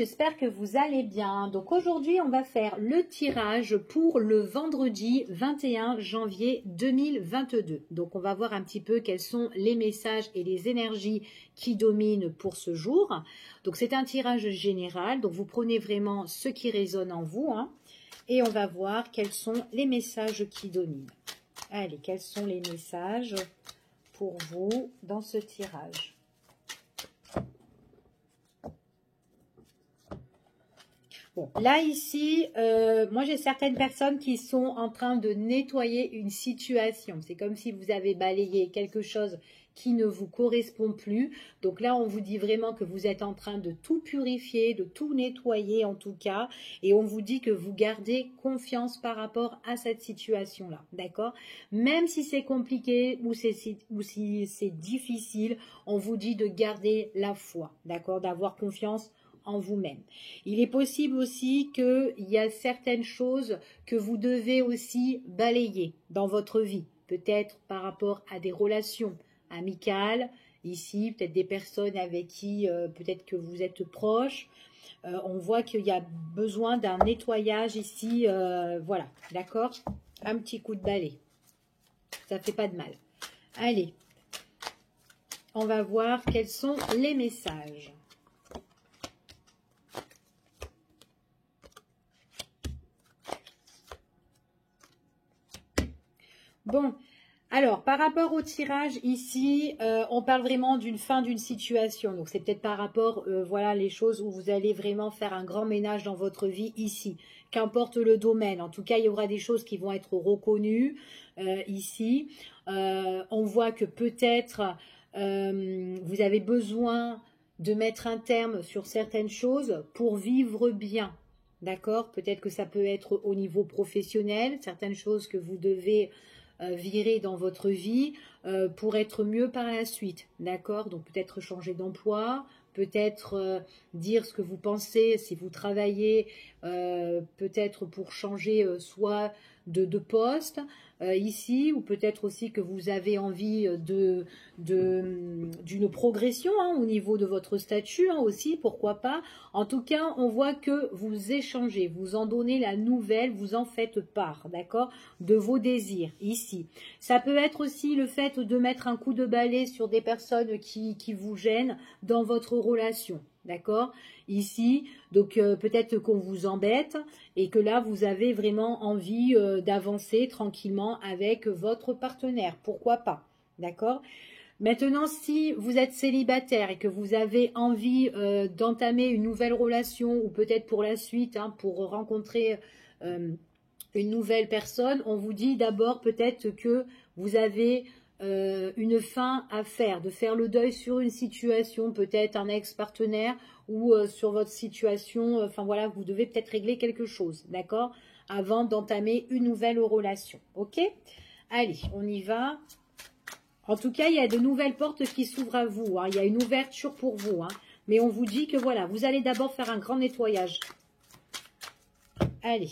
j'espère que vous allez bien. Donc aujourd'hui, on va faire le tirage pour le vendredi 21 janvier 2022. Donc on va voir un petit peu quels sont les messages et les énergies qui dominent pour ce jour. Donc c'est un tirage général, donc vous prenez vraiment ce qui résonne en vous, hein, et on va voir quels sont les messages qui dominent. Allez, quels sont les messages pour vous dans ce tirage? Bon, là, ici, moi, j'ai certaines personnes qui sont en train de nettoyer une situation. C'est comme si vous avez balayé quelque chose qui ne vous correspond plus. Donc là, on vous dit vraiment que vous êtes en train de tout purifier, de tout nettoyer en tout cas. Et on vous dit que vous gardez confiance par rapport à cette situation-là. D'accord? Même si c'est compliqué ou si c'est difficile, on vous dit de garder la foi. D'accord? D'avoir confiance en vous-même. Il est possible aussi qu'il y a certaines choses que vous devez aussi balayer dans votre vie, peut-être par rapport à des relations amicales, ici, peut-être des personnes avec qui peut-être que vous êtes proches. On voit qu'il y a besoin d'un nettoyage ici, voilà, d'accord? Un petit coup de balai, ça fait pas de mal. Allez, on va voir quels sont les messages. Bon, alors, par rapport au tirage, ici, on parle vraiment d'une fin d'une situation. Donc, c'est peut-être par rapport, voilà, les choses où vous allez vraiment faire un grand ménage dans votre vie ici. Qu'importe le domaine. En tout cas, il y aura des choses qui vont être reconnues ici. On voit que peut-être vous avez besoin de mettre un terme sur certaines choses pour vivre bien. D'accord? Peut-être que ça peut être au niveau professionnel, certaines choses que vous devez virer dans votre vie pour être mieux par la suite, d'accord? Donc peut-être changer d'emploi, peut-être dire ce que vous pensez si vous travaillez, peut-être pour changer soit de poste ici, ou peut-être aussi que vous avez envie d'une progression hein, au niveau de votre statut hein, aussi, pourquoi pas. En tout cas, on voit que vous échangez, vous en donnez la nouvelle, vous en faites part, d'accord, de vos désirs ici. Ça peut être aussi le fait de mettre un coup de balai sur des personnes qui vous gênent dans votre relation. D'accord? Ici, donc peut-être qu'on vous embête et que là, vous avez vraiment envie d'avancer tranquillement avec votre partenaire. Pourquoi pas? D'accord? Maintenant, si vous êtes célibataire et que vous avez envie d'entamer une nouvelle relation ou peut-être pour la suite, hein, pour rencontrer une nouvelle personne, on vous dit d'abord peut-être que vous avez une fin à faire, de faire le deuil sur une situation, peut-être un ex-partenaire ou sur votre situation, enfin voilà, vous devez peut-être régler quelque chose, d'accord, avant d'entamer une nouvelle relation, ok? Allez, on y va. En tout cas, il y a de nouvelles portes qui s'ouvrent à vous, hein. Il y a une ouverture pour vous, hein. Mais on vous dit que voilà, vous allez d'abord faire un grand nettoyage. Allez.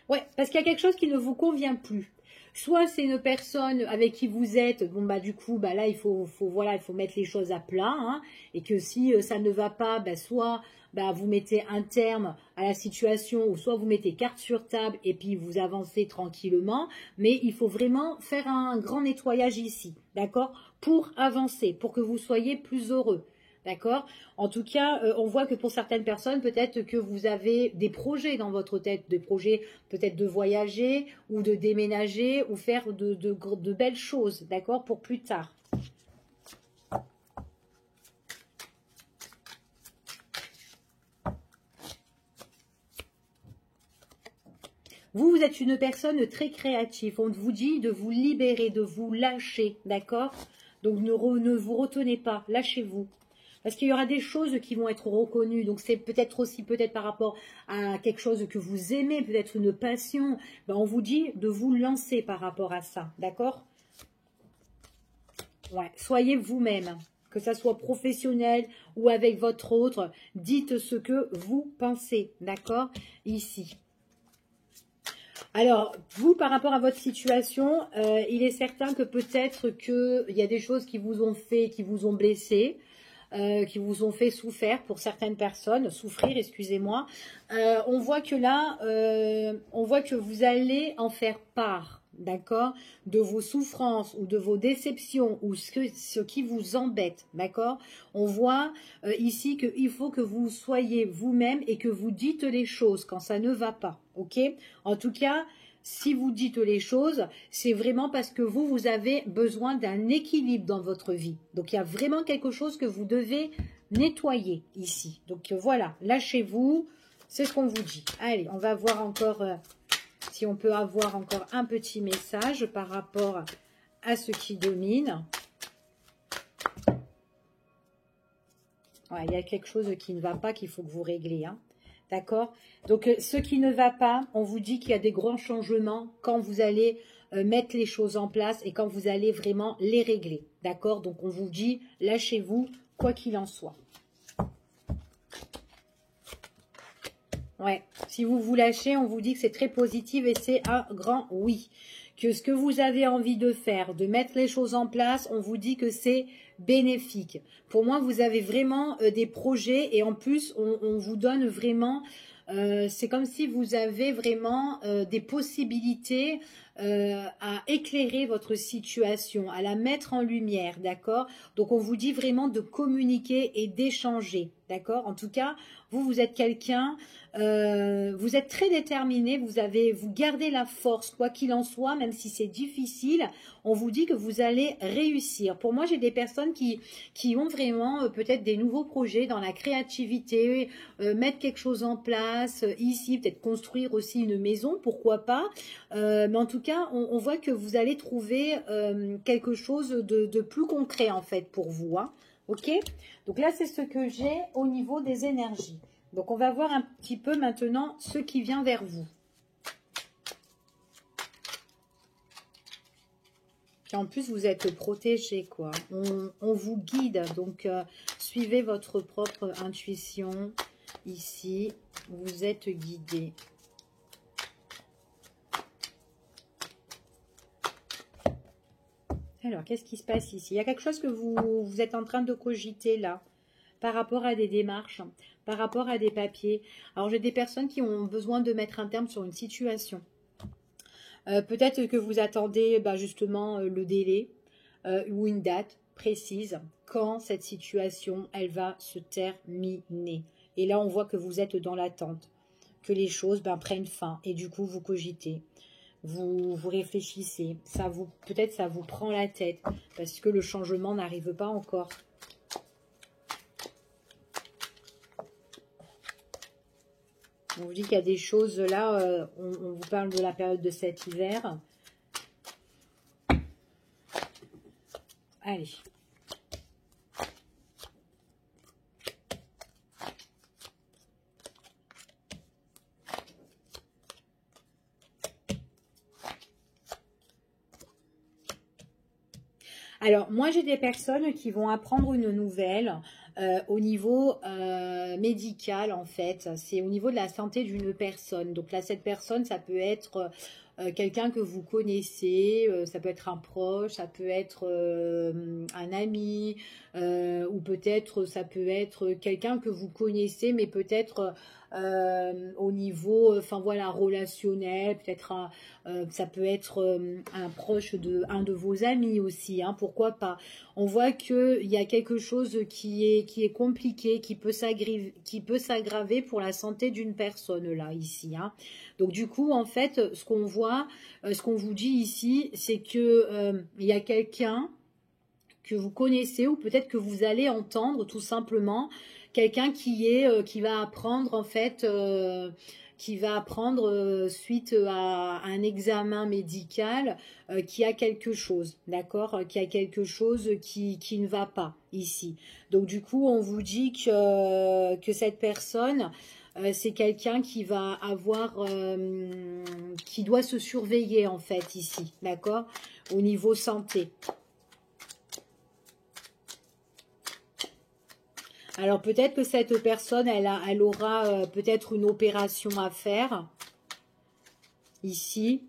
Ouais, parce qu'il y a quelque chose qui ne vous convient plus. Soit c'est une personne avec qui vous êtes, bon bah du coup, bah là il faut mettre les choses à plat, hein, et que si ça ne va pas, bah soit bah, vous mettez un terme à la situation, ou soit vous mettez carte sur table et puis vous avancez tranquillement, mais il faut vraiment faire un grand nettoyage ici, d'accord, pour avancer, pour que vous soyez plus heureux. D'accord? En tout cas, on voit que pour certaines personnes, peut-être que vous avez des projets dans votre tête, des projets peut-être de voyager ou de déménager ou faire de belles choses, d'accord? Pour plus tard. Vous êtes une personne très créative. On vous dit de vous libérer, de vous lâcher, d'accord? Donc ne vous retenez pas, lâchez-vous. Parce qu'il y aura des choses qui vont être reconnues. Donc, c'est peut-être aussi par rapport à quelque chose que vous aimez, peut-être une passion. Ben, on vous dit de vous lancer par rapport à ça. D'accord? Ouais, soyez vous-même. Que ça soit professionnel ou avec votre autre. Dites ce que vous pensez. D'accord? Ici. Alors, vous, par rapport à votre situation, il est certain que peut-être qu'il y a des choses qui vous ont fait, qui vous ont blessé. qui vous ont fait souffrir pour certaines personnes, souffrir, excusez-moi. On voit que là, on voit que vous allez en faire part, d'accord, de vos souffrances ou de vos déceptions ou ce qui vous embête, d'accord. On voit ici qu'il faut que vous soyez vous-même et que vous dites les choses quand ça ne va pas, ok. En tout cas, si vous dites les choses, c'est vraiment parce que vous avez besoin d'un équilibre dans votre vie. Donc, il y a vraiment quelque chose que vous devez nettoyer ici. Donc, voilà, lâchez-vous, c'est ce qu'on vous dit. Allez, on va voir encore si on peut avoir encore un petit message par rapport à ce qui domine. Ouais, il y a quelque chose qui ne va pas, qu'il faut que vous réglez, hein. D'accord? Donc, ce qui ne va pas, on vous dit qu'il y a des grands changements quand vous allez mettre les choses en place et quand vous allez vraiment les régler. D'accord? Donc, on vous dit, lâchez-vous, quoi qu'il en soit. Ouais, si vous vous lâchez, on vous dit que c'est très positif et c'est un grand oui. Que ce que vous avez envie de faire, de mettre les choses en place, on vous dit que c'est bénéfique. Pour moi, vous avez vraiment des projets et en plus, on vous donne vraiment, c'est comme si vous avez vraiment des possibilités à éclairer votre situation, à la mettre en lumière, d'accord? Donc, on vous dit vraiment de communiquer et d'échanger, d'accord? En tout cas, vous êtes quelqu'un, vous êtes très déterminé, vous gardez la force, quoi qu'il en soit, même si c'est difficile, on vous dit que vous allez réussir. Pour moi, j'ai des personnes qui ont vraiment peut-être des nouveaux projets dans la créativité, mettre quelque chose en place, ici, peut-être construire aussi une maison, pourquoi pas. Mais en tout cas, on voit que vous allez trouver quelque chose de plus concret en fait pour vous, hein. Ok? Donc là, c'est ce que j'ai au niveau des énergies. Donc, on va voir un petit peu maintenant ce qui vient vers vous. Et en plus, vous êtes protégé, quoi. On vous guide. Donc, suivez votre propre intuition. Ici, vous êtes guidé. Alors, qu'est-ce qui se passe ici? Il y a quelque chose que vous êtes en train de cogiter là, par rapport à des démarches, par rapport à des papiers. Alors, j'ai des personnes qui ont besoin de mettre un terme sur une situation. Peut-être que vous attendez justement le délai ou une date précise quand cette situation, elle va se terminer. Et là, on voit que vous êtes dans l'attente, que les choses prennent fin et du coup, vous cogitez. Vous réfléchissez, peut-être ça vous prend la tête parce que le changement n'arrive pas encore. On vous dit qu'il y a des choses là, on vous parle de la période de cet hiver. Allez. Alors, moi, j'ai des personnes qui vont apprendre une nouvelle au niveau médical, en fait. C'est au niveau de la santé d'une personne. Donc là, cette personne, ça peut être quelqu'un que vous connaissez, ça peut être un proche, ça peut être un ami, ou peut-être ça peut être quelqu'un que vous connaissez, mais peut-être au niveau, enfin voilà, relationnel, peut-être ça peut être un proche de un de vos amis aussi, hein, pourquoi pas. On voit qu'il y a quelque chose qui est compliqué, qui peut s'aggraver pour la santé d'une personne là, ici, hein. Donc du coup, en fait, ce qu'on voit, ce qu'on vous dit ici, c'est que il y a quelqu'un que vous connaissez ou peut-être que vous allez entendre tout simplement, quelqu'un qui va apprendre en fait, qui va apprendre suite à un examen médical, qui a quelque chose, d'accord, qui a quelque chose qui ne va pas ici. Donc du coup, on vous dit que cette personne, c'est quelqu'un qui va avoir, qui doit se surveiller en fait ici, d'accord, au niveau santé. Alors peut-être que cette personne, elle aura peut-être une opération à faire ici.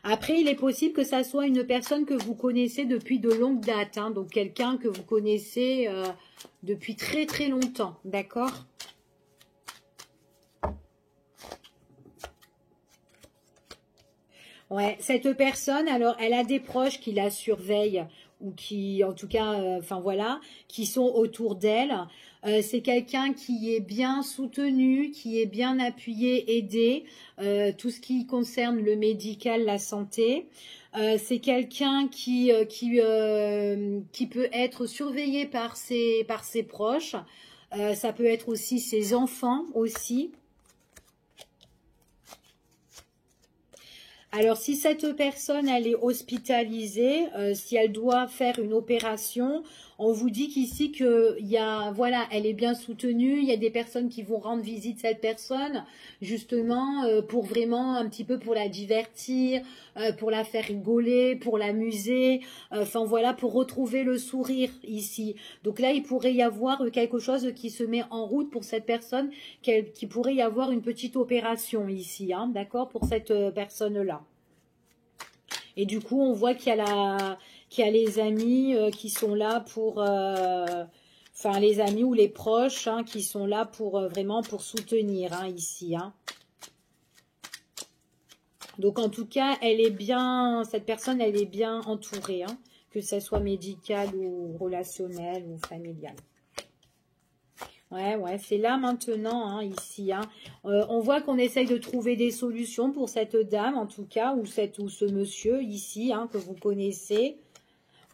Après, il est possible que ça soit une personne que vous connaissez depuis de longues dates, hein, donc quelqu'un que vous connaissez depuis très très longtemps, d'accord? Ouais, cette personne, alors, elle a des proches qui la surveillent ou qui, en tout cas, enfin voilà, qui sont autour d'elle. C'est quelqu'un qui est bien soutenu, qui est bien appuyé, aidé, tout ce qui concerne le médical, la santé. C'est quelqu'un qui peut être surveillé par ses proches. Ça peut être aussi ses enfants aussi. Alors, si cette personne, elle est hospitalisée, si elle doit faire une opération, on vous dit qu'ici que il y a, voilà, elle est bien soutenue. Il y a des personnes qui vont rendre visite à cette personne, justement, pour vraiment un petit peu pour la divertir, pour la faire rigoler, pour l'amuser. Enfin, voilà, pour retrouver le sourire ici. Donc là, il pourrait y avoir quelque chose qui se met en route pour cette personne, qui pourrait y avoir une petite opération ici, hein, d'accord, pour cette personne-là. Et du coup, on voit qu'il y a les amis qui sont là pour... enfin, les amis ou les proches hein, qui sont là pour vraiment pour soutenir hein, ici. Hein. Donc, en tout cas, elle est bien... Cette personne, elle est bien entourée. Hein, que ce soit médical ou relationnel ou familial. Ouais, ouais, c'est là maintenant, hein, ici. Hein. On voit qu'on essaye de trouver des solutions pour cette dame, en tout cas, ou ce monsieur ici, hein, que vous connaissez.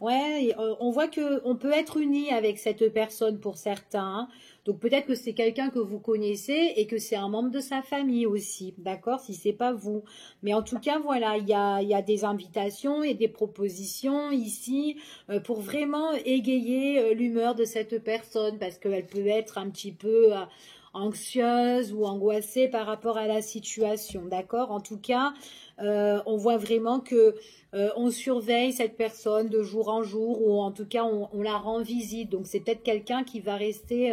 Ouais, on voit qu'on peut être uni avec cette personne pour certains. Hein. Donc peut-être que c'est quelqu'un que vous connaissez et que c'est un membre de sa famille aussi, d'accord, si c'est pas vous. Mais en tout cas, voilà, il y a des invitations et des propositions ici pour vraiment égayer l'humeur de cette personne parce qu'elle peut être un petit peu anxieuse ou angoissée par rapport à la situation, d'accord. En tout cas, on voit vraiment que on surveille cette personne de jour en jour ou en tout cas on la rend visite. Donc c'est peut-être quelqu'un qui va rester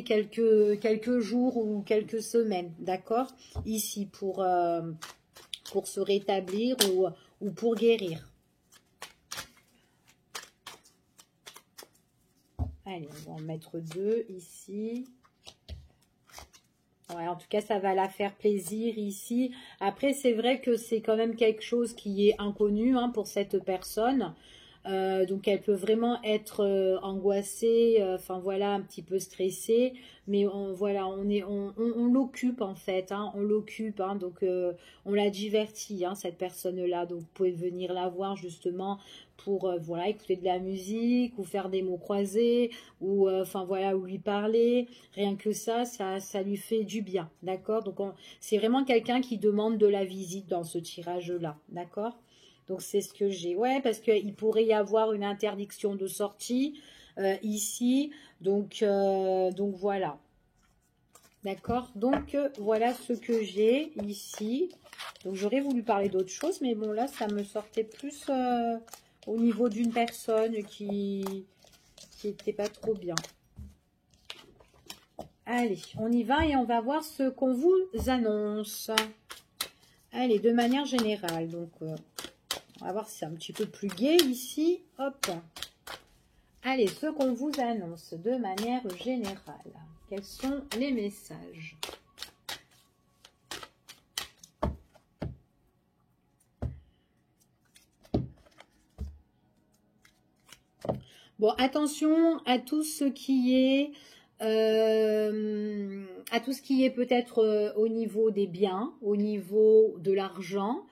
quelques jours ou quelques semaines, d'accord, ici pour se rétablir ou pour guérir. Allez, on va en mettre 2 ici. Ouais, en tout cas, ça va la faire plaisir ici. Après, c'est vrai que c'est quand même quelque chose qui est inconnu hein, pour cette personne. Donc, elle peut vraiment être angoissée, enfin voilà, un petit peu stressée. Mais voilà, on l'occupe en fait, hein, on l'occupe. Hein, donc, on la divertit, hein, cette personne-là. Donc, vous pouvez venir la voir justement pour voilà, écouter de la musique ou faire des mots croisés ou enfin voilà, ou lui parler. Rien que ça lui fait du bien, d'accord. Donc, c'est vraiment quelqu'un qui demande de la visite dans ce tirage-là, d'accord. Donc, c'est ce que j'ai. Ouais, parce qu'il pourrait y avoir une interdiction de sortie ici. Donc voilà. D'accord. Donc, voilà ce que j'ai ici. Donc, j'aurais voulu parler d'autre chose. Mais bon, là, ça me sortait plus au niveau d'une personne qui n'était pas trop bien. Allez, on y va et on va voir ce qu'on vous annonce. Allez, de manière générale. Donc, on va voir si c'est un petit peu plus gai ici. Hop. Allez, ce qu'on vous annonce de manière générale. Quels sont les messages? Bon, attention à tout ce qui est peut-être au niveau des biens, au niveau de l'argent,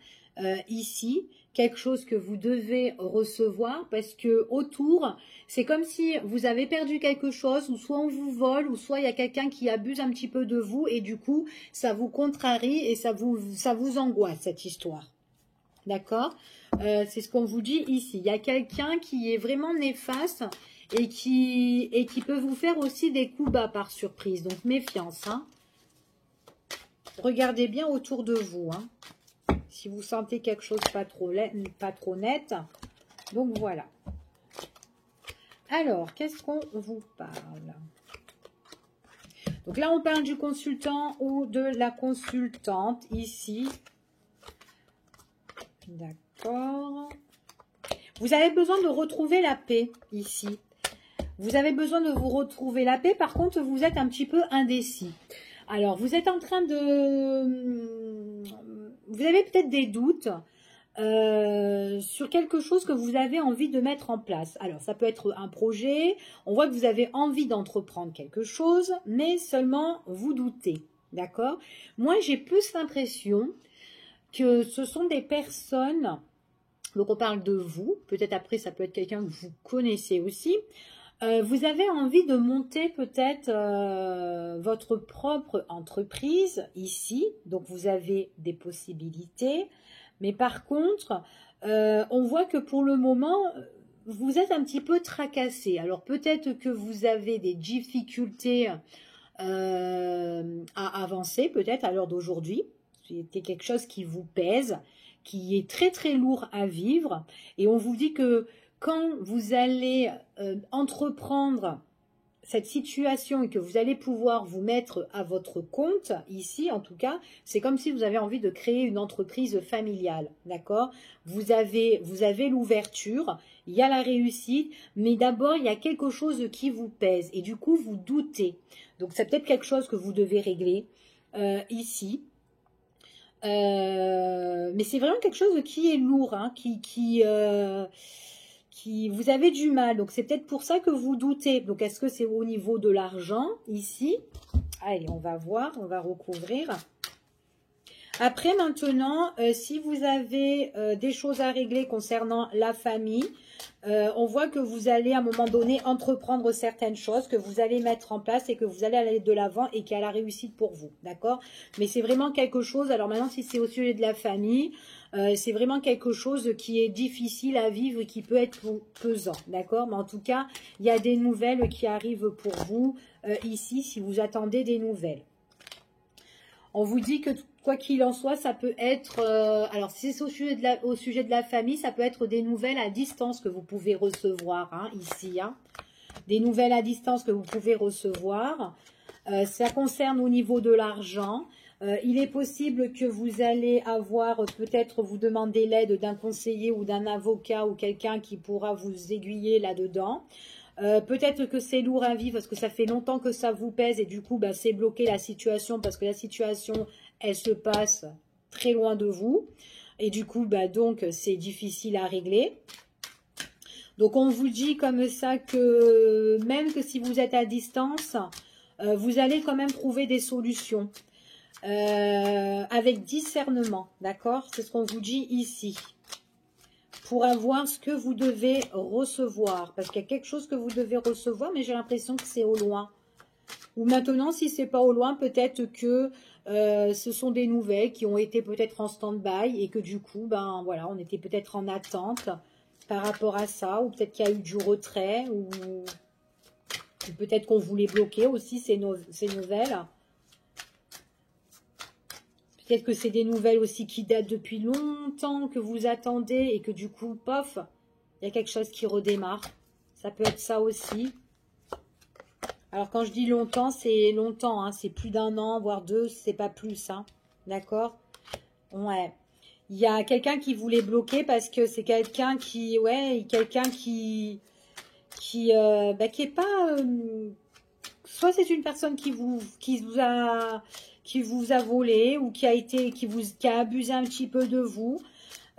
ici, quelque chose que vous devez recevoir parce que autour, c'est comme si vous avez perdu quelque chose ou soit on vous vole ou soit il y a quelqu'un qui abuse un petit peu de vous et du coup, ça vous contrarie et ça vous angoisse cette histoire. D'accord, c'est ce qu'on vous dit ici. Il y a quelqu'un qui est vraiment néfaste et qui peut vous faire aussi des coups bas par surprise. Donc, méfiance. Hein. Regardez bien autour de vous. Hein. Si vous sentez quelque chose pas trop net. Donc, voilà. Alors, qu'est-ce qu'on vous parle? Donc là, on parle du consultant ou de la consultante ici. D'accord. Vous avez besoin de retrouver la paix ici. Vous avez besoin de vous retrouver la paix. Par contre, vous êtes un petit peu indécis. Alors, vous êtes en train de... Vous avez peut-être des doutes sur quelque chose que vous avez envie de mettre en place. Alors, ça peut être un projet. On voit que vous avez envie d'entreprendre quelque chose, mais seulement vous doutez. D'accord? Moi, j'ai plus l'impression que ce sont des personnes... Donc, on parle de vous. Peut-être après, ça peut être quelqu'un que vous connaissez aussi. Vous avez envie de monter peut-être votre propre entreprise ici. Donc, vous avez des possibilités. Mais par contre, on voit que pour le moment, vous êtes un petit peu tracassé. Alors, peut-être que vous avez des difficultés à avancer, peut-être à l'heure d'aujourd'hui. C'était quelque chose qui vous pèse, qui est très très lourd à vivre. Et on vous dit que quand vous allez entreprendre cette situation et que vous allez pouvoir vous mettre à votre compte, ici en tout cas, c'est comme si vous avez envie de créer une entreprise familiale, d'accord? Vous avez l'ouverture, il y a la réussite, mais d'abord il y a quelque chose qui vous pèse et du coup vous doutez. Donc c'est peut-être quelque chose que vous devez régler ici. Mais c'est vraiment quelque chose qui est lourd, hein, qui vous avez du mal. Donc c'est peut-être pour ça que vous doutez. Donc est-ce que c'est au niveau de l'argent ici? Allez, on va voir, on va recouvrir. Après maintenant, si vous avez des choses à régler concernant la famille, on voit que vous allez à un moment donné entreprendre certaines choses, que vous allez mettre en place et que vous allez aller de l'avant et qu'il y a la réussite pour vous, d'accord? Mais c'est vraiment quelque chose, alors maintenant si c'est au sujet de la famille, c'est vraiment quelque chose qui est difficile à vivre et qui peut être pesant, d'accord? Mais en tout cas, il y a des nouvelles qui arrivent pour vous ici si vous attendez des nouvelles. On vous dit que quoi qu'il en soit, ça peut être... alors, si c'est au sujet de la famille, ça peut être des nouvelles à distance que vous pouvez recevoir, hein, ici. Hein. Des nouvelles à distance que vous pouvez recevoir. Ça concerne au niveau de l'argent. Il est possible que vous allez avoir, peut-être vous demander l'aide d'un conseiller ou d'un avocat ou quelqu'un qui pourra vous aiguiller là-dedans. Peut-être que c'est lourd à vivre parce que ça fait longtemps que ça vous pèse et du coup, bah, c'est bloqué la situation parce que la situation, elle se passe très loin de vous. Et du coup, bah, donc, c'est difficile à régler. Donc, on vous dit comme ça que même que si vous êtes à distance, vous allez quand même trouver des solutions avec discernement, d'accord? C'est ce qu'on vous dit ici. Pour avoir ce que vous devez recevoir. Parce qu'il y a quelque chose que vous devez recevoir, mais j'ai l'impression que c'est au loin. Ou maintenant, si c'est pas au loin, peut-être que ce sont des nouvelles qui ont été peut-être en stand-by et que du coup, ben voilà, on était peut-être en attente par rapport à ça, ou peut-être qu'il y a eu du retrait, ou peut-être qu'on voulait bloquer aussi ces nouvelles. Peut-être que c'est des nouvelles aussi qui datent depuis longtemps, que vous attendez et que du coup, pof, il y a quelque chose qui redémarre. Ça peut être ça aussi. Alors, quand je dis longtemps, c'est longtemps. Hein, c'est plus d'un an, voire deux, c'est pas plus. Hein, d'accord? Ouais. Il y a quelqu'un qui voulait bloquer parce que c'est quelqu'un qui... Ouais, quelqu'un qui est pas... soit c'est une personne qui vous a volé ou qui a abusé un petit peu de vous.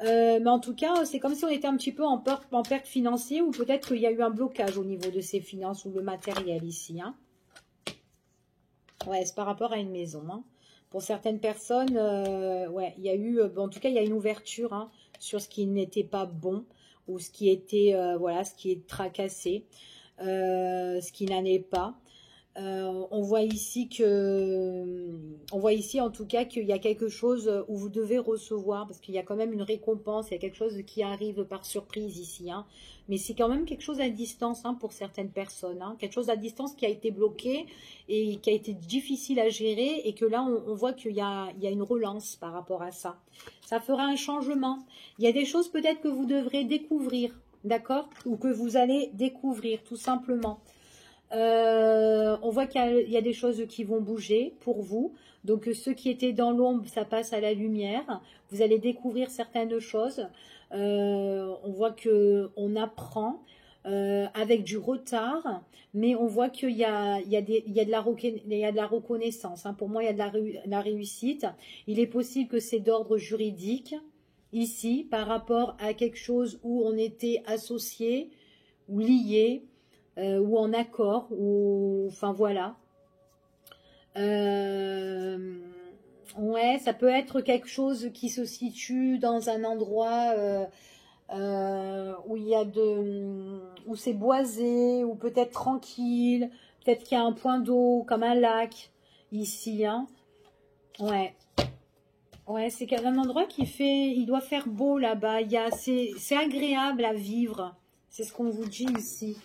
Mais en tout cas, c'est comme si on était un petit peu en perte financière ou peut-être qu'il y a eu un blocage au niveau de ses finances ou le matériel ici. Hein. Ouais, c'est par rapport à une maison. Hein. Pour certaines personnes, ouais, il y a eu, en tout cas, il y a une ouverture hein, sur ce qui n'était pas bon ou ce qui était, voilà, ce qui est tracassé, ce qui n'en est pas. On voit ici en tout cas qu'il y a quelque chose où vous devez recevoir parce qu'il y a quand même une récompense, il y a quelque chose qui arrive par surprise ici, hein. Mais c'est quand même quelque chose à distance hein, pour certaines personnes, hein. Quelque chose à distance qui a été bloqué et qui a été difficile à gérer et que là on voit qu'il y a une relance par rapport à ça. Ça fera un changement. Il y a des choses peut-être que vous devrez découvrir, d'accord? Ou que vous allez découvrir tout simplement. On voit qu'il y a des choses qui vont bouger pour vous. Donc, ceux qui étaient dans l'ombre, ça passe à la lumière. Vous allez découvrir certaines choses. On voit qu'on apprend avec du retard, mais on voit qu'il y a, il y a de la reconnaissance. Hein. Pour moi, il y a de la réussite. Il est possible que c'est d'ordre juridique, ici, par rapport à quelque chose où on était associé ou lié, ou en accord, ou enfin voilà. Ouais, ça peut être quelque chose qui se situe dans un endroit où il y a où c'est boisé, ou peut-être tranquille, peut-être qu'il y a un point d'eau comme un lac ici, hein. Ouais. Ouais, c'est un endroit il doit faire beau là-bas. C'est agréable à vivre. C'est ce qu'on vous dit ici.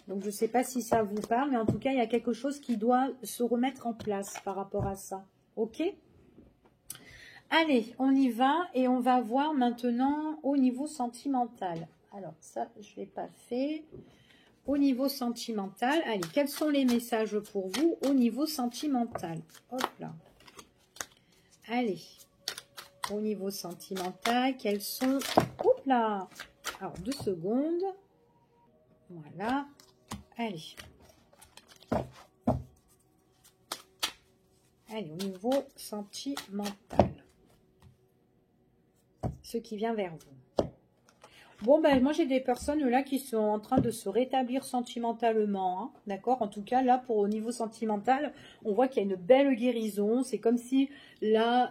Donc, je ne sais pas si ça vous parle, mais en tout cas, il y a quelque chose qui doit se remettre en place par rapport à ça. Ok? Allez, on y va et on va voir maintenant au niveau sentimental. Alors, ça, je ne l'ai pas fait. Au niveau sentimental, allez, quels sont les messages pour vous au niveau sentimental? Hop là. Allez, au niveau sentimental, quels sont... Hop là. Alors, 2 secondes. Voilà. Allez. Allez, au niveau sentimental. Ce qui vient vers vous. Bon, ben, moi, j'ai des personnes là qui sont en train de se rétablir sentimentalement. Hein, d'accord? En tout cas, là, au niveau sentimental, on voit qu'il y a une belle guérison. C'est comme si, là,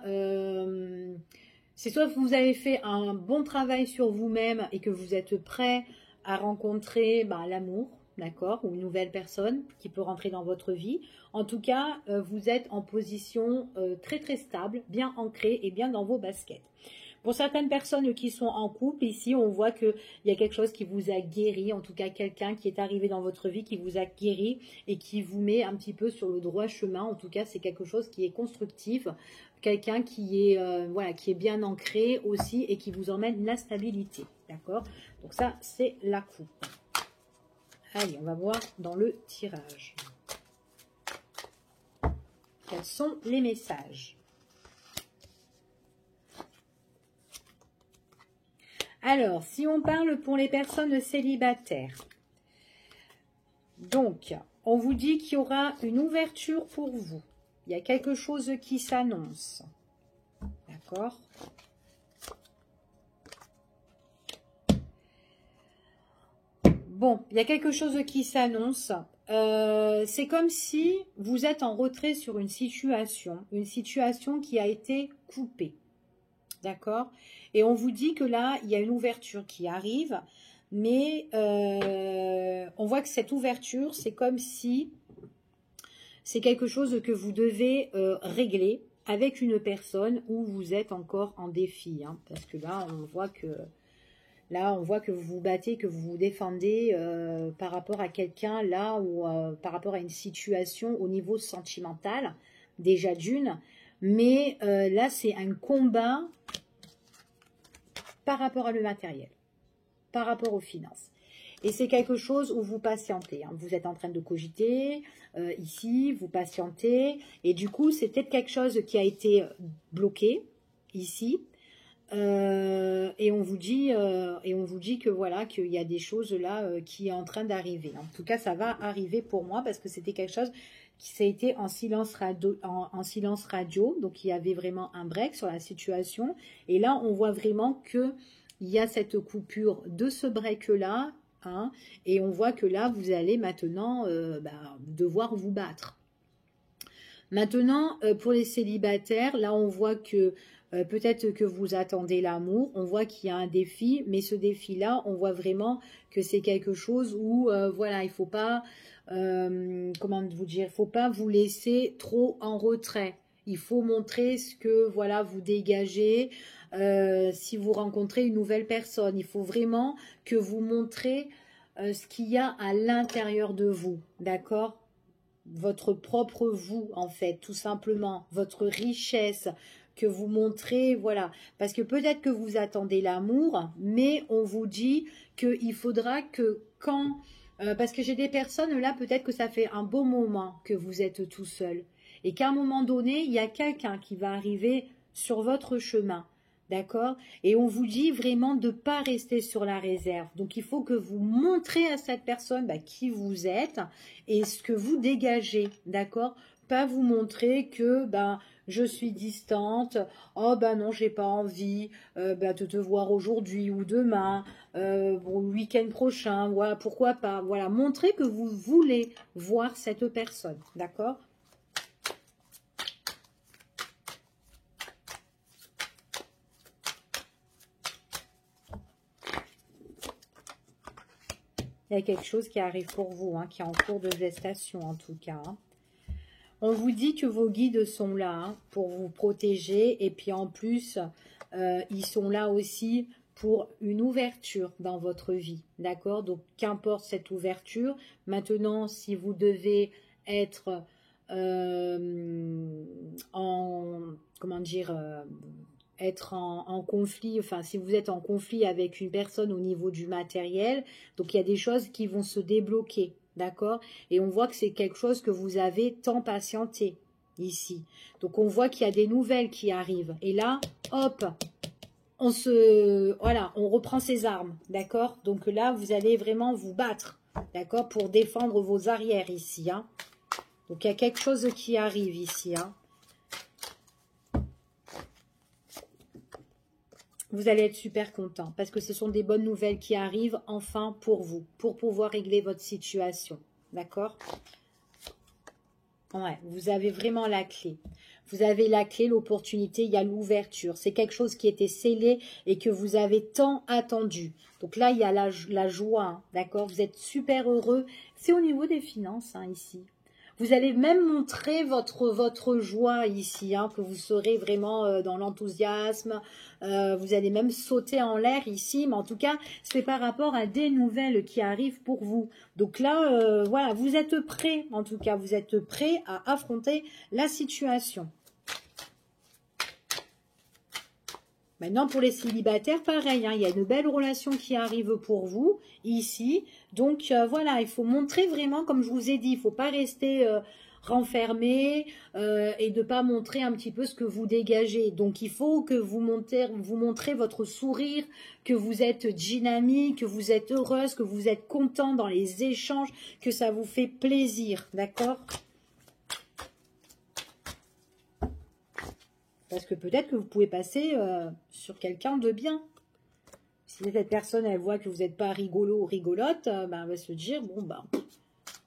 c'est soit que vous avez fait un bon travail sur vous-même et que vous êtes prêt à rencontrer l'amour. D'accord, ou une nouvelle personne qui peut rentrer dans votre vie. En tout cas, vous êtes en position très très stable, bien ancrée et bien dans vos baskets. Pour certaines personnes qui sont en couple, ici, on voit qu'il y a quelque chose qui vous a guéri, en tout cas quelqu'un qui est arrivé dans votre vie, qui vous a guéri et qui vous met un petit peu sur le droit chemin. En tout cas, c'est quelque chose qui est constructif, quelqu'un qui est, voilà, qui est bien ancré aussi et qui vous emmène la stabilité. D'accord? Donc ça, c'est la coupe. Allez, on va voir dans le tirage. Quels sont les messages? Alors, si on parle pour les personnes célibataires, donc, on vous dit qu'il y aura une ouverture pour vous. Il y a quelque chose qui s'annonce. D'accord? Bon, il y a quelque chose qui s'annonce. C'est comme si vous êtes en retrait sur une situation qui a été coupée. D'accord? Et on vous dit que là, il y a une ouverture qui arrive, mais on voit que cette ouverture, c'est comme si c'est quelque chose que vous devez régler avec une personne où vous êtes encore en défi. Hein, parce que là, on voit que vous vous battez, que vous vous défendez par rapport à quelqu'un là, ou par rapport à une situation au niveau sentimental, déjà d'une. Mais là, c'est un combat par rapport à le matériel, par rapport aux finances. Et c'est quelque chose où vous patientez. Hein. Vous êtes en train de cogiter, ici, vous patientez. Et du coup, c'est peut-être quelque chose qui a été bloqué, ici. Et on vous dit que voilà, qu'il y a des choses là qui est en train d'arriver. En tout cas, ça va arriver pour moi parce que c'était quelque chose qui a été en silence radio, donc il y avait vraiment un break sur la situation. Et là, on voit vraiment que il y a cette coupure de ce break là, hein, et on voit que là, vous allez maintenant devoir vous battre. Maintenant, pour les célibataires, là, on voit que peut-être que vous attendez l'amour, on voit qu'il y a un défi, mais ce défi-là, on voit vraiment que c'est quelque chose où, voilà, il ne faut pas, comment vous dire, il ne faut pas vous laisser trop en retrait. Il faut montrer ce que, voilà, vous dégagez. Si vous rencontrez une nouvelle personne, il faut vraiment que vous montrez ce qu'il y a à l'intérieur de vous, d'accord ? Votre propre vous, en fait, tout simplement, votre richesse que vous montrez, voilà. Parce que peut-être que vous attendez l'amour, mais on vous dit qu'il faudra que quand Parce que j'ai des personnes là, peut-être que ça fait un beau moment que vous êtes tout seul. Et qu'à un moment donné, il y a quelqu'un qui va arriver sur votre chemin. D'accord? Et on vous dit vraiment de ne pas rester sur la réserve. Donc il faut que vous montrez à cette personne qui vous êtes et ce que vous dégagez. D'accord? Pas vous montrer que je suis distante, oh non, j'ai pas envie de te voir aujourd'hui ou demain, bon, le week-end prochain, voilà, pourquoi pas. Voilà, montrez que vous voulez voir cette personne. D'accord? Il y a quelque chose qui arrive pour vous, qui est en cours de gestation en tout cas. On vous dit que vos guides sont là pour vous protéger et puis en plus, ils sont là aussi pour une ouverture dans votre vie. D'accord? Donc, qu'importe cette ouverture. Maintenant, si vous devez être comment dire, être en conflit, enfin si vous êtes en conflit avec une personne au niveau du matériel, donc il y a des choses qui vont se débloquer, d'accord? Et on voit que c'est quelque chose que vous avez tant patienté ici. Donc on voit qu'il y a des nouvelles qui arrivent. Et là, hop, voilà, on reprend ses armes, d'accord? Donc là, vous allez vraiment vous battre, d'accord? Pour défendre vos arrières ici, Donc il y a quelque chose qui arrive ici, Vous allez être super content parce que ce sont des bonnes nouvelles qui arrivent enfin pour vous, pour pouvoir régler votre situation. D'accord? Ouais, vous avez vraiment la clé. Vous avez la clé, l'opportunité, il y a l'ouverture. C'est quelque chose qui était scellé et que vous avez tant attendu. Donc là, il y a la joie, d'accord? Vous êtes super heureux. C'est au niveau des finances, ici. Vous allez même montrer votre joie ici, que vous serez vraiment dans l'enthousiasme. Vous allez même sauter en l'air ici, mais en tout cas, c'est par rapport à des nouvelles qui arrivent pour vous. Donc là, voilà, vous êtes prêts, en tout cas, vous êtes prêts à affronter la situation. Maintenant, pour les célibataires, pareil, il y a une belle relation qui arrive pour vous, ici. Donc, voilà, il faut montrer vraiment, comme je vous ai dit, il ne faut pas rester renfermé et de ne pas montrer un petit peu ce que vous dégagez. Donc, il faut que vous montrez votre sourire, que vous êtes dynamique, que vous êtes heureuse, que vous êtes content dans les échanges, que ça vous fait plaisir, d'accord ? Parce que peut-être que vous pouvez passer sur quelqu'un de bien. Si cette personne, elle voit que vous n'êtes pas rigolo ou rigolote, elle va se dire, bon,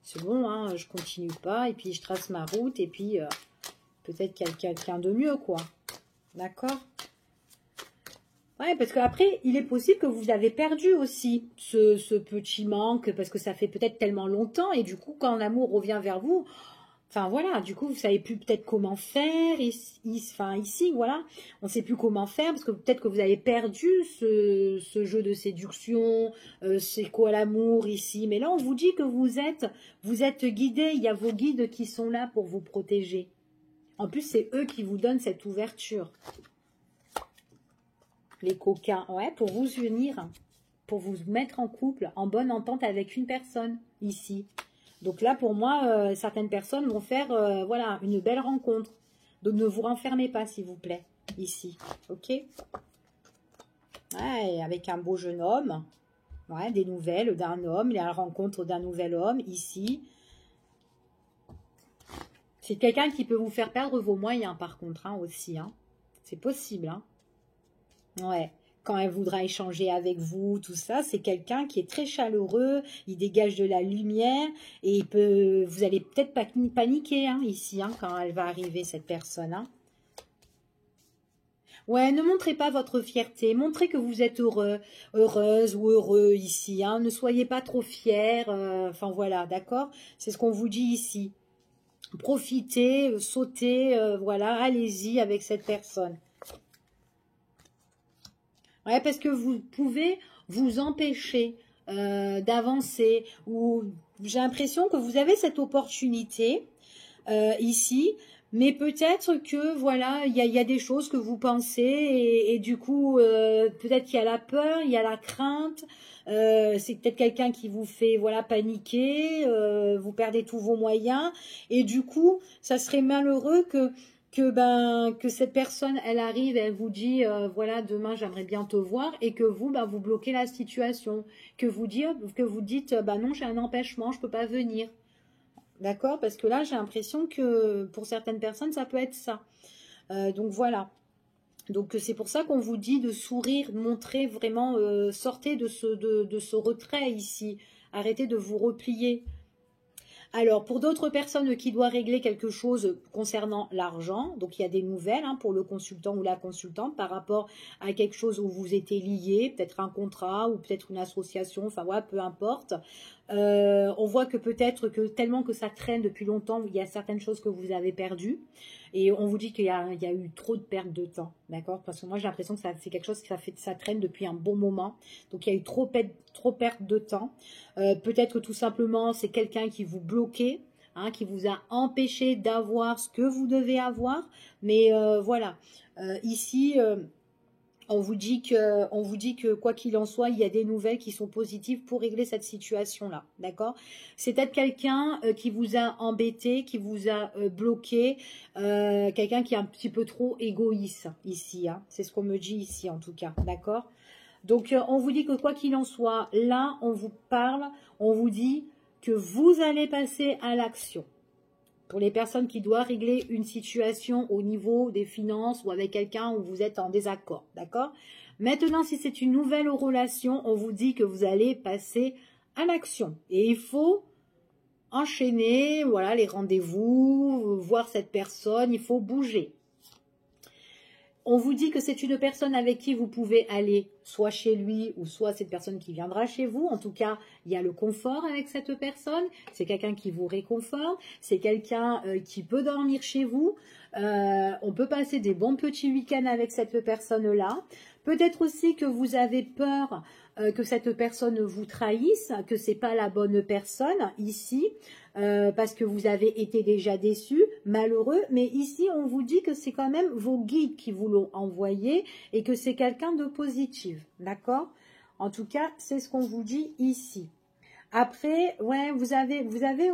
c'est bon, je continue pas, et puis je trace ma route, et puis peut-être qu'il y a quelqu'un de mieux, quoi. D'accord? Ouais, parce qu'après, il est possible que vous avez perdu aussi ce petit manque, parce que ça fait peut-être tellement longtemps, et du coup, quand l'amour revient vers vous... Enfin voilà, du coup, vous savez plus peut-être comment faire, ici, voilà, on ne sait plus comment faire, parce que peut-être que vous avez perdu ce jeu de séduction, c'est quoi l'amour ici, mais là, on vous dit que vous êtes guidé, il y a vos guides qui sont là pour vous protéger. En plus, c'est eux qui vous donnent cette ouverture. Les coquins, ouais, pour vous unir, pour vous mettre en couple, en bonne entente avec une personne, ici. Donc là, pour moi, certaines personnes vont faire voilà, une belle rencontre. Donc ne vous renfermez pas, s'il vous plaît, ici. Ok? Ouais, avec un beau jeune homme. Ouais, des nouvelles d'un homme, la rencontre d'un nouvel homme, ici. C'est quelqu'un qui peut vous faire perdre vos moyens, par contre, aussi. C'est possible. Ouais. Quand elle voudra échanger avec vous, tout ça, c'est quelqu'un qui est très chaleureux, il dégage de la lumière et vous allez peut-être pas paniquer ici, quand elle va arriver, cette personne. Ouais, ne montrez pas votre fierté, montrez que vous êtes heureuse ou heureux ici, ne soyez pas trop fiers, enfin voilà, d'accord? C'est ce qu'on vous dit ici. Profitez, sautez, voilà, allez-y avec cette personne. Ouais, parce que vous pouvez vous empêcher d'avancer. Ou j'ai l'impression que vous avez cette opportunité ici, Mais peut-être que, voilà, il y a des choses que vous pensez et du coup, peut-être qu'il y a la peur, il y a la crainte. C'est peut-être quelqu'un qui vous fait, voilà, paniquer. Vous perdez tous vos moyens. Et du coup, ça serait malheureux que cette personne, elle arrive, elle vous dit, voilà, demain, j'aimerais bien te voir. Et que vous, bah, vous bloquez la situation. Que vous dites, bah non, j'ai un empêchement, je peux pas venir. D'accord? Parce que là, j'ai l'impression que pour certaines personnes, ça peut être ça. Donc voilà. Donc c'est pour ça qu'on vous dit de sourire, de montrer vraiment, sortez de ce retrait ici. Arrêtez de vous replier. Alors, pour d'autres personnes qui doivent régler quelque chose concernant l'argent, donc il y a des nouvelles hein, pour le consultant ou la consultante par rapport à quelque chose où vous étiez lié, peut-être un contrat ou peut-être une association, enfin voilà, peu importe. On voit que peut-être que tellement que ça traîne depuis longtemps, il y a certaines choses que vous avez perdues. Et on vous dit qu'il y a eu trop de perte de temps, d'accord? Parce que moi, j'ai l'impression que c'est quelque chose ça traîne depuis un bon moment. Donc, il y a eu trop perte de temps. Peut-être tout simplement, c'est quelqu'un qui vous bloquait, hein, qui vous a empêché d'avoir ce que vous devez avoir. Mais voilà, ici... on vous dit que quoi qu'il en soit, il y a des nouvelles qui sont positives pour régler cette situation-là, d'accord? C'est peut-être quelqu'un qui vous a embêté, qui vous a bloqué, quelqu'un qui est un petit peu trop égoïste ici, hein. C'est ce qu'on me dit ici en tout cas, d'accord? Donc on vous dit que quoi qu'il en soit, là on vous parle, on vous dit que vous allez passer à l'action. Pour les personnes qui doivent régler une situation au niveau des finances ou avec quelqu'un où vous êtes en désaccord, d'accord? Maintenant, si c'est une nouvelle relation, on vous dit que vous allez passer à l'action. Et il faut enchaîner, voilà, les rendez-vous, voir cette personne, il faut bouger. On vous dit que c'est une personne avec qui vous pouvez aller soit chez lui ou soit cette personne qui viendra chez vous. En tout cas, il y a le confort avec cette personne. C'est quelqu'un qui vous réconforte. C'est quelqu'un qui peut dormir chez vous. On peut passer des bons petits week-ends avec cette personne-là. Peut-être aussi que vous avez peur que cette personne vous trahisse, que c'est pas la bonne personne ici. Parce que vous avez été déjà déçu, malheureux, mais ici on vous dit que c'est quand même vos guides qui vous l'ont envoyé et que c'est quelqu'un de positif, d'accord? En tout cas, c'est ce qu'on vous dit ici. Après, ouais, vous avez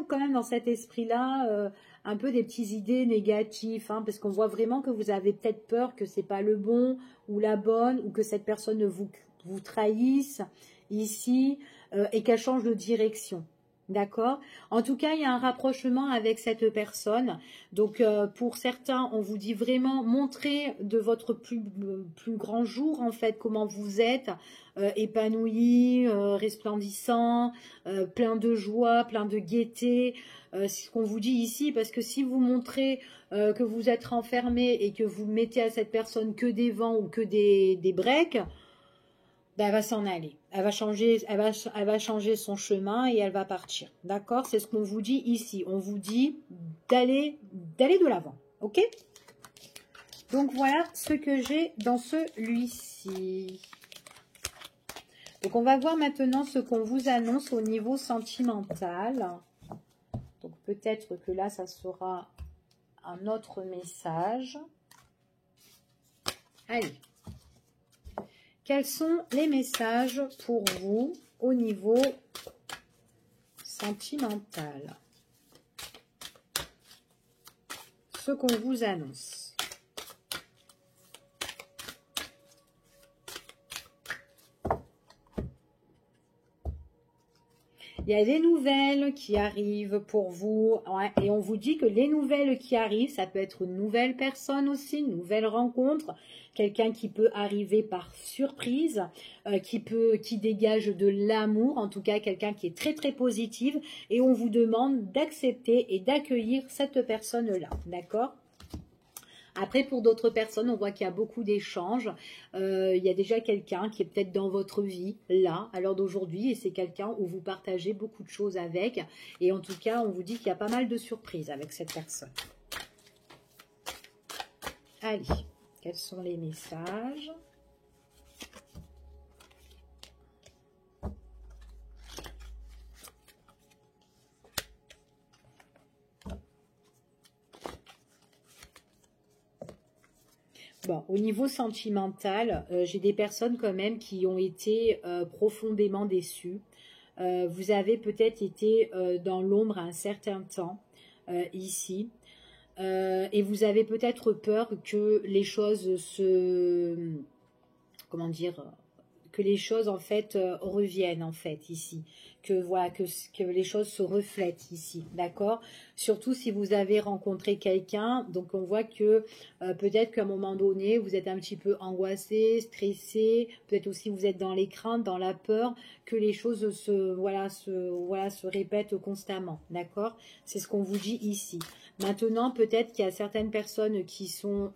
quand même dans cet esprit-là un peu des petites idées négatives, hein, parce qu'on voit vraiment que vous avez peut-être peur que c'est pas le bon ou la bonne, ou que cette personne vous trahisse ici et qu'elle change de direction. D'accord? En tout cas, il y a un rapprochement avec cette personne. Donc, pour certains, on vous dit vraiment, montrez de votre plus grand jour, en fait, comment vous êtes, épanoui, resplendissant, plein de joie, plein de gaieté. C'est ce qu'on vous dit ici, parce que si vous montrez que vous êtes renfermé et que vous mettez à cette personne que des vents ou que des breaks, ben, elle va s'en aller. Elle va changer son chemin et elle va partir. D'accord? C'est ce qu'on vous dit ici. On vous dit d'aller de l'avant. Ok? Donc, voilà ce que j'ai dans celui-ci. Donc, on va voir maintenant ce qu'on vous annonce au niveau sentimental. Donc, peut-être que là, ça sera un autre message. Allez. Quels sont les messages pour vous au niveau sentimental? Ce qu'on vous annonce. Il y a des nouvelles qui arrivent pour vous, ouais, et on vous dit que les nouvelles qui arrivent, ça peut être une nouvelle personne aussi, une nouvelle rencontre, quelqu'un qui peut arriver par surprise, qui dégage de l'amour, en tout cas quelqu'un qui est très très positif, et on vous demande d'accepter et d'accueillir cette personne-là, d'accord ? Après, pour d'autres personnes, on voit qu'il y a beaucoup d'échanges. Il y a déjà quelqu'un qui est peut-être dans votre vie, là, à l'heure d'aujourd'hui, et c'est quelqu'un où vous partagez beaucoup de choses avec. Et en tout cas, on vous dit qu'il y a pas mal de surprises avec cette personne. Allez, quels sont les messages ? Bon, au niveau sentimental, j'ai des personnes quand même qui ont été profondément déçues. Vous avez peut-être été dans l'ombre un certain temps ici. Et vous avez peut-être peur que les choses se... Comment dire, que les choses en fait reviennent en fait ici, que voilà que les choses se reflètent ici, d'accord. Surtout si vous avez rencontré quelqu'un, donc on voit que peut-être qu'à un moment donné vous êtes un petit peu angoissé, stressé, peut-être aussi vous êtes dans les craintes, dans la peur que les choses se répètent constamment, d'accord. C'est ce qu'on vous dit ici. Maintenant, peut-être qu'il y a certaines personnes qui sont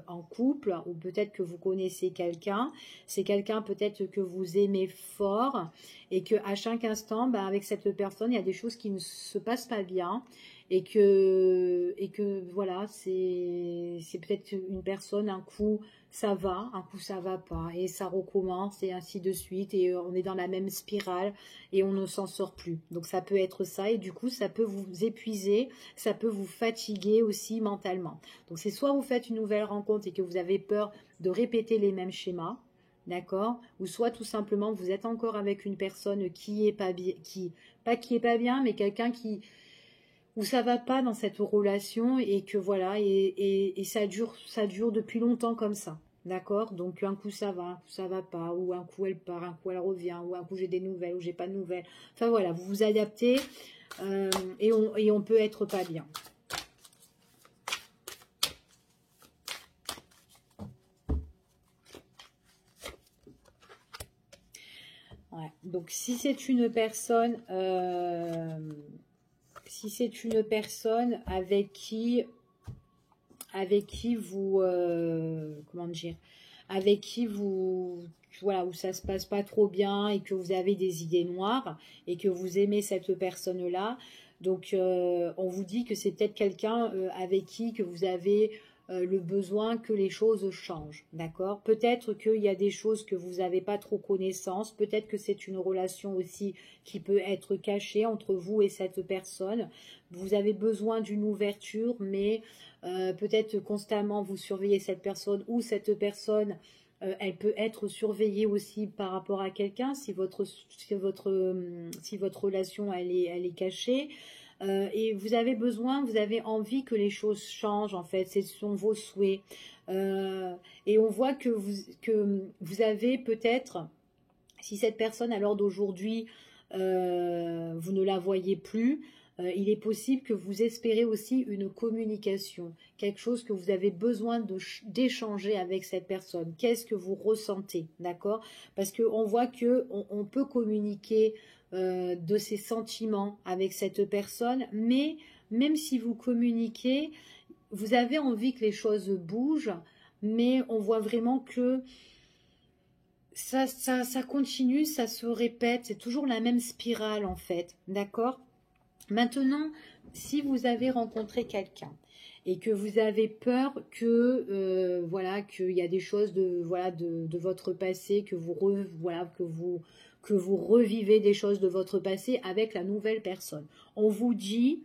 en couple, ou peut-être que vous connaissez quelqu'un. C'est quelqu'un peut-être que vous aimez fort, et que à chaque instant, ben, avec cette personne, il y a des choses qui ne se passent pas bien, et que voilà, c'est peut-être une personne, un coup ça va, un coup ça va pas, et ça recommence, et ainsi de suite, et on est dans la même spirale, et on ne s'en sort plus. Donc ça peut être ça, et du coup ça peut vous épuiser, ça peut vous fatiguer aussi mentalement. Donc c'est soit vous faites une nouvelle rencontre et que vous avez peur de répéter les mêmes schémas, d'accord, ou soit tout simplement vous êtes encore avec une personne qui est pas bien, qui est pas bien, mais quelqu'un qui où ça va pas dans cette relation, et que voilà, et ça dure depuis longtemps comme ça. D'accord. Donc un coup ça va, un coup ça va pas, ou un coup elle part, un coup elle revient, ou un coup j'ai des nouvelles, ou j'ai pas de nouvelles. Enfin voilà, vous vous adaptez, et on peut être pas bien. Ouais. Donc si c'est une personne, avec qui vous, comment dire, avec qui vous, voilà, où ça se passe pas trop bien, et que vous avez des idées noires, et que vous aimez cette personne-là. Donc on vous dit que c'est peut-être quelqu'un avec qui que vous avez le besoin que les choses changent, d'accord. Peut-être qu'il y a des choses que vous n'avez pas trop connaissance, peut-être que c'est une relation aussi qui peut être cachée entre vous et cette personne. Vous avez besoin d'une ouverture, mais peut-être constamment vous surveillez cette personne, ou cette personne, elle peut être surveillée aussi par rapport à quelqu'un, si votre relation elle est cachée. Et vous avez besoin, vous avez envie que les choses changent, en fait, ce sont vos souhaits. Et on voit que vous avez peut-être, si cette personne à l'heure d'aujourd'hui, vous ne la voyez plus, il est possible que vous espérez aussi une communication, quelque chose que vous avez besoin d'échanger avec cette personne. Qu'est-ce que vous ressentez, d'accord? Parce qu'on voit que on peut communiquer de ses sentiments avec cette personne, mais même si vous communiquez, vous avez envie que les choses bougent, mais on voit vraiment que ça continue, ça se répète, c'est toujours la même spirale en fait, d'accord? Maintenant, si vous avez rencontré quelqu'un et que vous avez peur que voilà, qu'il y a des choses de votre passé, que vous revivez des choses de votre passé avec la nouvelle personne, on vous dit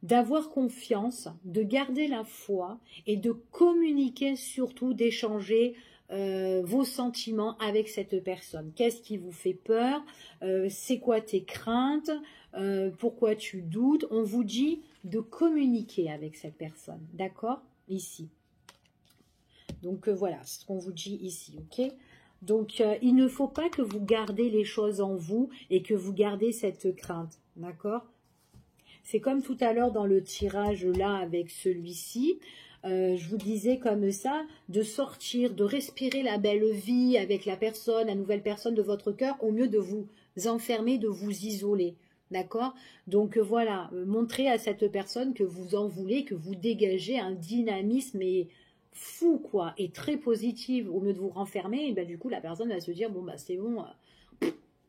d'avoir confiance, de garder la foi, et de communiquer, surtout d'échanger vos sentiments avec cette personne. Qu'est-ce qui vous fait peur? C'est quoi tes craintes? Pourquoi tu doutes? On vous dit de communiquer avec cette personne, d'accord? Ici. Donc voilà, c'est ce qu'on vous dit ici, ok? Donc il ne faut pas que vous gardez les choses en vous et que vous gardez cette crainte, d'accord? C'est comme tout à l'heure dans le tirage là avec celui-ci. Je vous disais comme ça, de sortir, de respirer la belle vie avec la personne, la nouvelle personne de votre cœur, au mieux de vous enfermer, de vous isoler. D'accord? Donc voilà, montrez à cette personne que vous en voulez, que vous dégagez un dynamisme et fou, quoi, et très positif, au mieux de vous renfermer. Et ben, du coup, la personne va se dire, bon, bah c'est bon,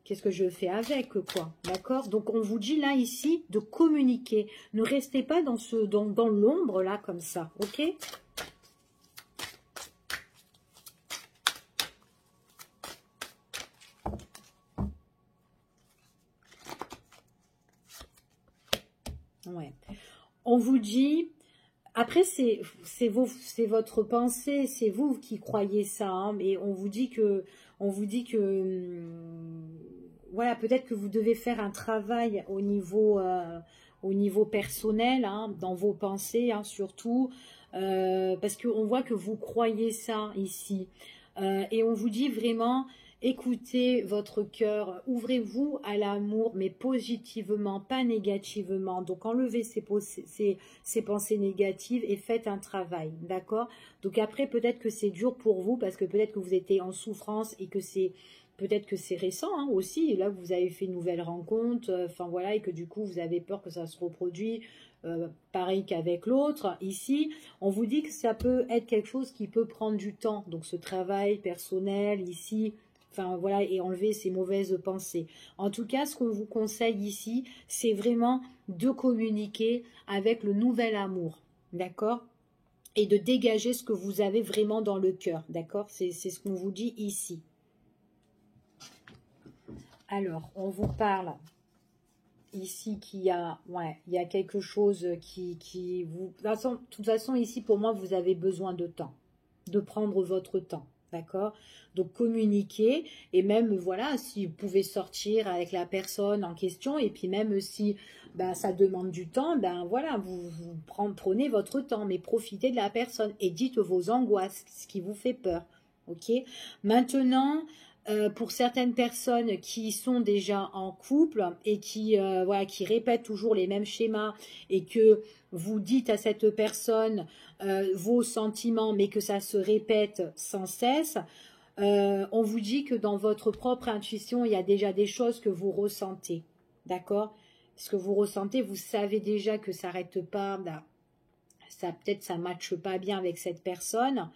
qu'est-ce que je fais avec, quoi, d'accord? Donc on vous dit là, ici, de communiquer. Ne restez pas dans l'ombre, là, comme ça, ok? Ouais. On vous dit, Après, c'est votre pensée, c'est vous qui croyez ça, hein, mais voilà, peut-être que vous devez faire un travail au niveau personnel, hein, dans vos pensées, hein, surtout, parce qu'on voit que vous croyez ça ici. Et on vous dit vraiment, écoutez votre cœur, ouvrez-vous à l'amour, mais positivement, pas négativement. Donc enlevez ces pensées négatives et faites un travail, d'accord? Donc après, peut-être que c'est dur pour vous, parce que peut-être que vous étiez en souffrance et que peut-être que c'est récent, hein, aussi, et là vous avez fait une nouvelle rencontre, enfin voilà, et que du coup vous avez peur que ça se reproduise, pareil qu'avec l'autre. Ici, on vous dit que ça peut être quelque chose qui peut prendre du temps, donc ce travail personnel ici, enfin voilà, et enlever ces mauvaises pensées. En tout cas, ce qu'on vous conseille ici, c'est vraiment de communiquer avec le nouvel amour, d'accord? Et de dégager ce que vous avez vraiment dans le cœur, d'accord? C'est ce qu'on vous dit ici. Alors, on vous parle ici qu'il y a, ouais, il y a quelque chose qui vous... De toute façon, ici, pour moi, vous avez besoin de temps, de prendre votre temps, d'accord? Donc, communiquer, et même, voilà, si vous pouvez sortir avec la personne en question, et puis même si ben, ça demande du temps, ben voilà, vous prenez votre temps, mais profitez de la personne, et dites vos angoisses, ce qui vous fait peur, ok? Maintenant... pour certaines personnes qui sont déjà en couple et voilà, qui répètent toujours les mêmes schémas et que vous dites à cette personne vos sentiments mais que ça se répète sans cesse, on vous dit que dans votre propre intuition, il y a déjà des choses que vous ressentez, d'accord? Ce que vous ressentez, vous savez déjà que ça n'arrête pas, ben, peut-être ça ne matche pas bien avec cette personne.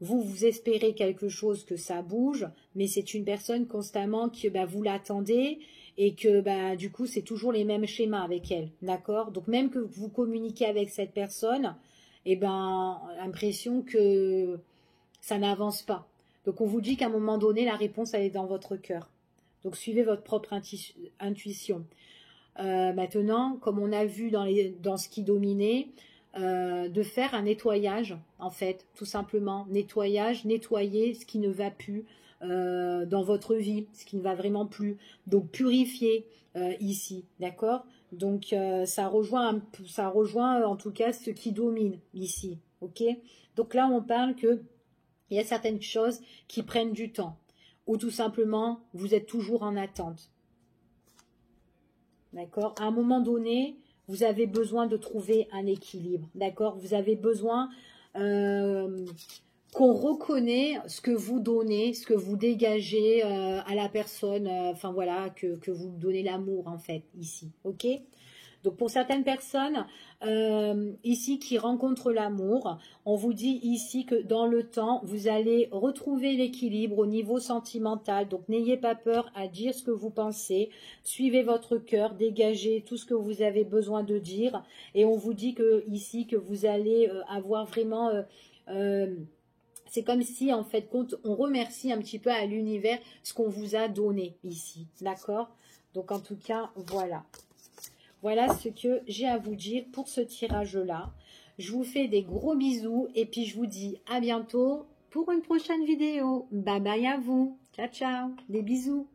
Vous espérez quelque chose, que ça bouge, mais c'est une personne constamment que bah, vous l'attendez et que bah, du coup, c'est toujours les mêmes schémas avec elle, d'accord? Donc, même que vous communiquez avec cette personne, et ben, l'impression que ça n'avance pas. Donc, on vous dit qu'à un moment donné, la réponse, elle est dans votre cœur. Donc, suivez votre propre intuition. Maintenant, comme on a vu dans ce qui dominait, de faire un nettoyage, en fait, tout simplement. Nettoyer ce qui ne va plus dans votre vie, ce qui ne va vraiment plus. Donc, purifier ici, d'accord? Donc, ça rejoint en tout cas ce qui domine ici, ok? Donc là, on parle que il y a certaines choses qui prennent du temps, ou tout simplement, vous êtes toujours en attente. D'accord? À un moment donné, vous avez besoin de trouver un équilibre. D'accord? Vous avez besoin qu'on reconnaît ce que vous donnez, ce que vous dégagez à la personne. Enfin voilà, que vous donnez l'amour en fait, ici. Ok? Donc pour certaines personnes ici qui rencontrent l'amour, on vous dit ici que dans le temps, vous allez retrouver l'équilibre au niveau sentimental. Donc n'ayez pas peur à dire ce que vous pensez, suivez votre cœur, dégagez tout ce que vous avez besoin de dire. Et on vous dit que ici que vous allez avoir vraiment... c'est comme si, en fait, on remercie un petit peu à l'univers ce qu'on vous a donné ici. D'accord? Donc en tout cas, voilà. Voilà ce que j'ai à vous dire pour ce tirage-là. Je vous fais des gros bisous et puis je vous dis à bientôt pour une prochaine vidéo. Bye bye à vous. Ciao, ciao. Des bisous.